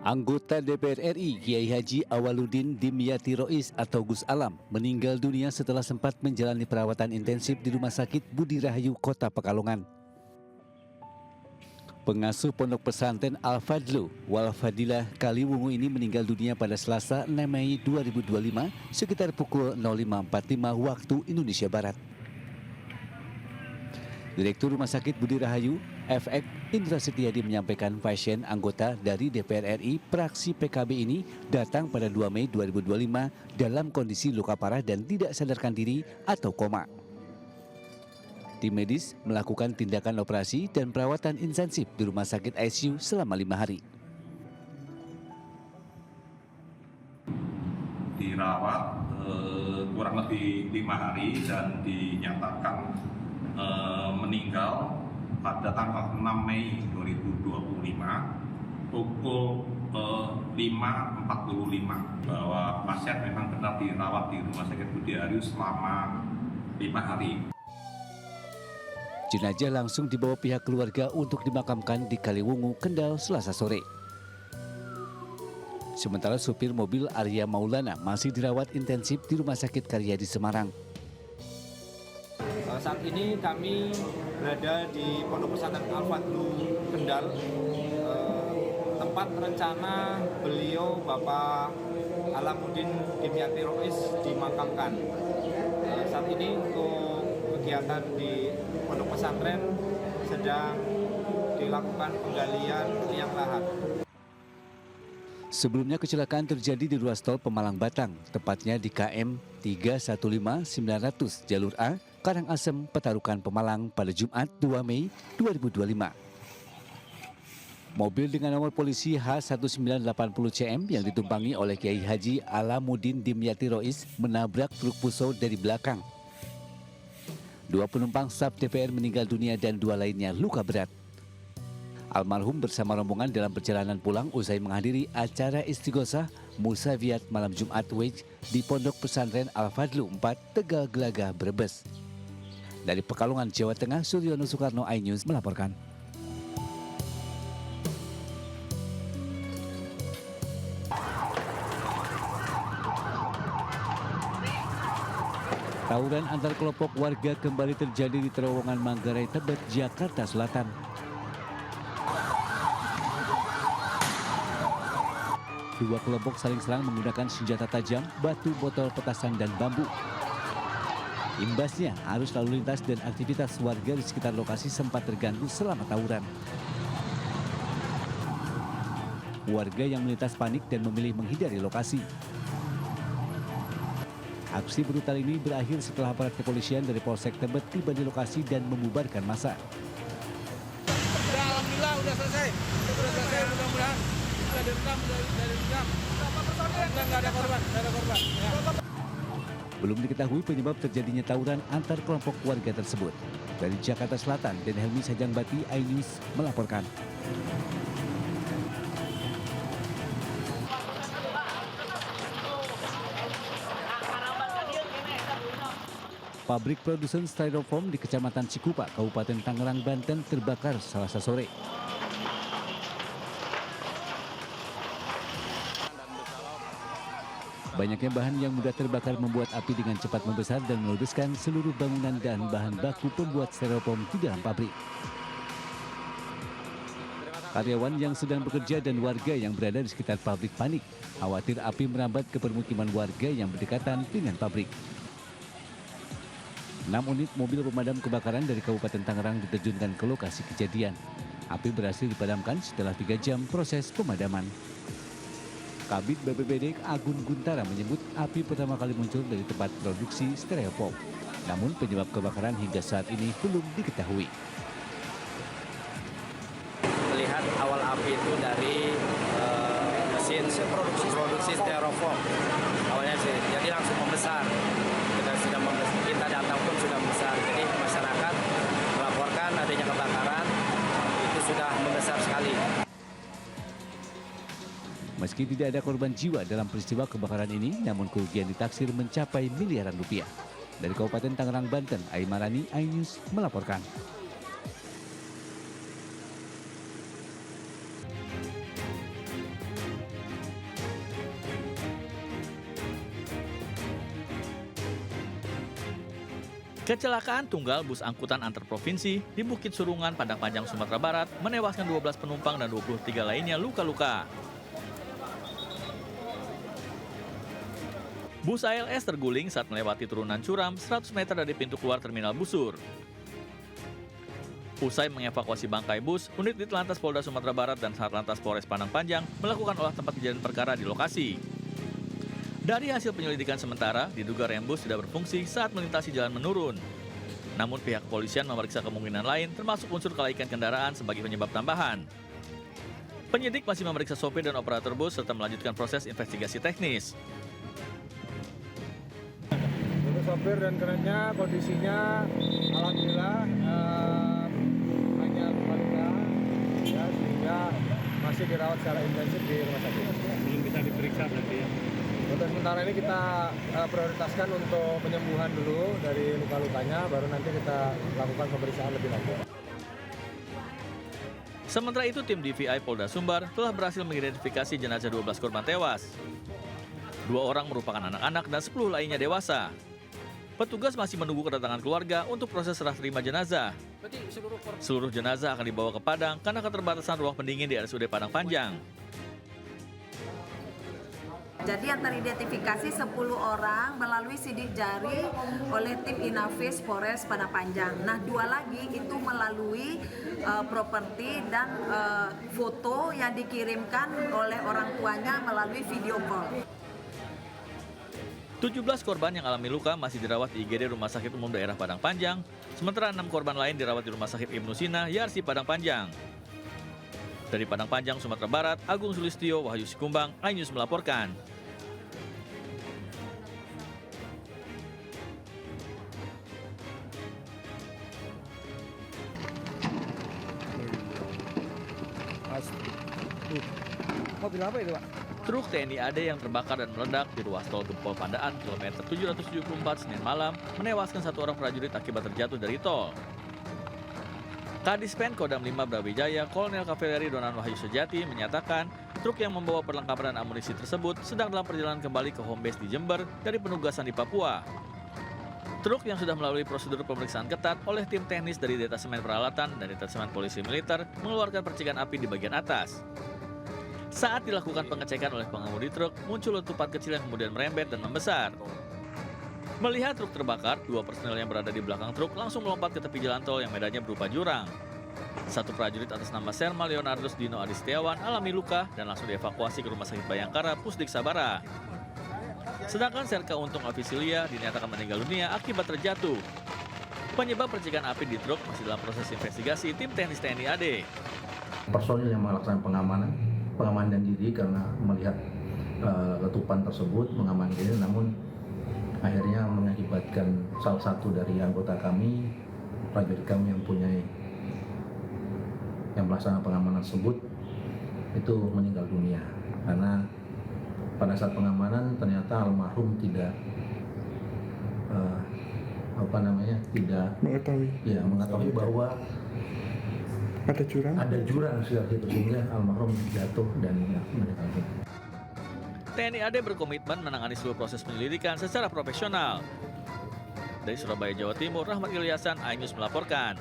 Anggota DPR RI Kiai Haji Awaludin Dimyati Rois atau Gus Alam meninggal dunia setelah sempat menjalani perawatan intensif di Rumah Sakit Budi Rahayu, Kota Pekalongan. Pengasuh Pondok Pesantren Al-Fadlu Wal Fadilah Kaliwungu ini meninggal dunia pada Selasa 6 Mei 2025 sekitar pukul 05.45 waktu Indonesia Barat. Direktur Rumah Sakit Budi Rahayu, FX Indra Setiadi menyampaikan pasien anggota dari DPR RI praksi PKB ini datang pada 2 Mei 2025 dalam kondisi luka parah dan tidak sadarkan diri atau koma. Tim medis melakukan tindakan operasi dan perawatan intensif di Rumah Sakit ICU selama 5 hari. Dirawat kurang lebih 5 hari dan dinyatakan meninggal pada tanggal 6 Mei 2025 pukul 5.45 bahwa pasien memang benar dirawat di Rumah Sakit Budi Rahayu selama 5 hari. Jenazah langsung dibawa pihak keluarga untuk dimakamkan di Kaliwungu, Kendal, Selasa sore. Sementara supir mobil Arya Maulana masih dirawat intensif di Rumah Sakit Karyadi Semarang. Saat ini kami berada di Pondok Pesantren Al-Fadlu, Kendal, tempat rencana beliau Bapak Alamuddin Dimyati Rois dimakamkan. Saat ini untuk kegiatan di Pondok Pesantren sedang dilakukan penggalian liang lahat. Sebelumnya kecelakaan terjadi di ruas tol Pemalang Batang, tepatnya di KM 315900 jalur A, Karangasem, Petarukan, Pemalang pada Jumat 2 Mei 2025. Mobil dengan nomor polisi H1980CM yang ditumpangi oleh Kiai Haji Alamuddin Dimyati Rois menabrak truk Fuso dari belakang. 2 penumpang staf DPR meninggal dunia dan 2 lainnya luka berat. Almarhum bersama rombongan dalam perjalanan pulang usai menghadiri acara istighosah Musawiat malam Jumat Wage di Pondok Pesantren Al-Fadlu 4 Tegal Gelagah, Brebes. Dari Pekalongan, Jawa Tengah, Suryono Soekarno, iNews melaporkan. Tawuran antar kelompok warga kembali terjadi di terowongan Manggarai, Tebet, Jakarta Selatan. Dua kelompok saling serang menggunakan senjata tajam, batu, botol, petasan, dan bambu. Imbasnya, arus lalu lintas dan aktivitas warga di sekitar lokasi sempat terganggu selama tawuran. Warga yang melintas panik dan memilih menghindari lokasi. Aksi brutal ini berakhir setelah aparat kepolisian dari Polsek Tebet tiba di lokasi dan membubarkan massa. Alhamdulillah udah selesai, mudah-mudahan sudah direkam, nggak ada korban, Ya. Belum diketahui penyebab terjadinya tawuran antar kelompok warga tersebut. Dari Jakarta Selatan, Den Helmi Sajangbati, iNews melaporkan. Pabrik produsen styrofoam di Kecamatan Cikupa, Kabupaten Tangerang, Banten terbakar Selasa sore. Banyaknya bahan yang mudah terbakar membuat api dengan cepat membesar dan meludeskan seluruh bangunan dan bahan baku pembuat styrofoam di dalam pabrik. Karyawan yang sedang bekerja dan warga yang berada di sekitar pabrik panik, khawatir api merambat ke permukiman warga yang berdekatan dengan pabrik. 6 unit mobil pemadam kebakaran dari Kabupaten Tangerang diterjunkan ke lokasi kejadian. Api berhasil dipadamkan setelah 3 jam proses pemadaman. Kabid BPBD Agun Guntara menyebut api pertama kali muncul dari tempat produksi styrofoam. Namun penyebab kebakaran hingga saat ini belum diketahui. Melihat awal api itu dari mesin produksi styrofoam. Awalnya sih, jadi langsung membesar. Kita datang pun sudah membesar. Jadi masyarakat melaporkan adanya kebakaran itu sudah membesar sekali. Meski tidak ada korban jiwa dalam peristiwa kebakaran ini, namun kerugian ditaksir mencapai miliaran rupiah. Dari Kabupaten Tangerang, Banten, Aimarani, iNews melaporkan. Kecelakaan tunggal bus angkutan antar provinsi di Bukit Surungan, Padang Panjang, Sumatera Barat menewaskan 12 penumpang dan 23 lainnya luka-luka. Bus ALS terguling saat melewati turunan curam 100 meter dari pintu keluar Terminal Busur. Usai mengevakuasi bangkai bus, unit Ditlantas Polda Sumatera Barat dan Satlantas Polres Padang Panjang melakukan olah tempat kejadian perkara di lokasi. Dari hasil penyelidikan sementara, diduga rem bus tidak berfungsi saat melintasi jalan menurun. Namun pihak kepolisian memeriksa kemungkinan lain termasuk unsur kelaikan kendaraan sebagai penyebab tambahan. Penyidik masih memeriksa sopir dan operator bus serta melanjutkan proses investigasi teknis. Untuk sopir dan kerennya kondisinya alhamdulillah hanya luka-luka ya, sehingga masih dirawat secara intensif di rumah sakit. Belum bisa diperiksa berarti ya? Untuk sementara ini kita prioritaskan untuk penyembuhan dulu dari luka-lukanya, baru nanti kita lakukan pemeriksaan lebih lanjut. Sementara itu, tim DVI Polda Sumbar telah berhasil mengidentifikasi jenazah 12 korban tewas. 2 orang merupakan anak-anak dan 10 lainnya dewasa. Petugas masih menunggu kedatangan keluarga untuk proses serah terima jenazah. Seluruh jenazah akan dibawa ke Padang karena keterbatasan ruang pendingin di RSUD Padang Panjang. Jadi yang teridentifikasi 10 orang melalui sidik jari oleh tim Inavis Polres Padang Panjang. Nah, 2 lagi itu melalui properti dan foto yang dikirimkan oleh orang tuanya melalui video call. 17 korban yang alami luka masih dirawat di IGD Rumah Sakit Umum Daerah Padang Panjang, sementara 6 korban lain dirawat di Rumah Sakit Ibnu Sina, Yarsi Padang Panjang. Dari Padang Panjang, Sumatera Barat, Agung Sulistyo, Wahyu Sikumbang, iNews melaporkan. Mobil apa itu, Pak? Truk TNI AD yang terbakar dan meledak di ruas tol Gempol Pandaan kilometer 774 Senin malam menewaskan 1 orang prajurit akibat terjatuh dari tol. Kadis Pen Kodam 5 Brawijaya, Kolonel Kavaleri Donan Wahyu Sejati menyatakan truk yang membawa perlengkapan dan amunisi tersebut sedang dalam perjalanan kembali ke home base di Jember dari penugasan di Papua. Truk yang sudah melalui prosedur pemeriksaan ketat oleh tim teknis dari Detasemen Peralatan dan Detasemen Polisi Militer mengeluarkan percikan api di bagian atas. Saat dilakukan pengecekan oleh pengemudi truk, muncul letupan kecil yang kemudian merembet dan membesar. Melihat truk terbakar, 2 personel yang berada di belakang truk langsung melompat ke tepi jalan tol yang medannya berupa jurang. 1 prajurit atas nama Serma Leonardus Dino Adi Setiawan alami luka dan langsung dievakuasi ke Rumah Sakit Bayangkara Pusdik Sabara. Sedangkan Serka Untung Avisilia dinyatakan meninggal dunia akibat terjatuh. Penyebab percikan api di truk masih dalam proses investigasi tim teknis TNI AD. Personil yang melaksanakan pengamanan diri karena melihat letupan tersebut, mengamankan diri, namun akhirnya mengakibatkan salah satu dari anggota kami, prajurit kami yang melaksanakan pengamanan tersebut itu meninggal dunia karena pada saat pengamanan ternyata almarhum tidak mengetahui bahwa ada jurang sehingga almarhum jatuh dan meninggal dunia. TNI AD berkomitmen menangani seluruh proses penyelidikan secara profesional. Dari Surabaya, Jawa Timur, Rahmat Ilyasan, iNews melaporkan.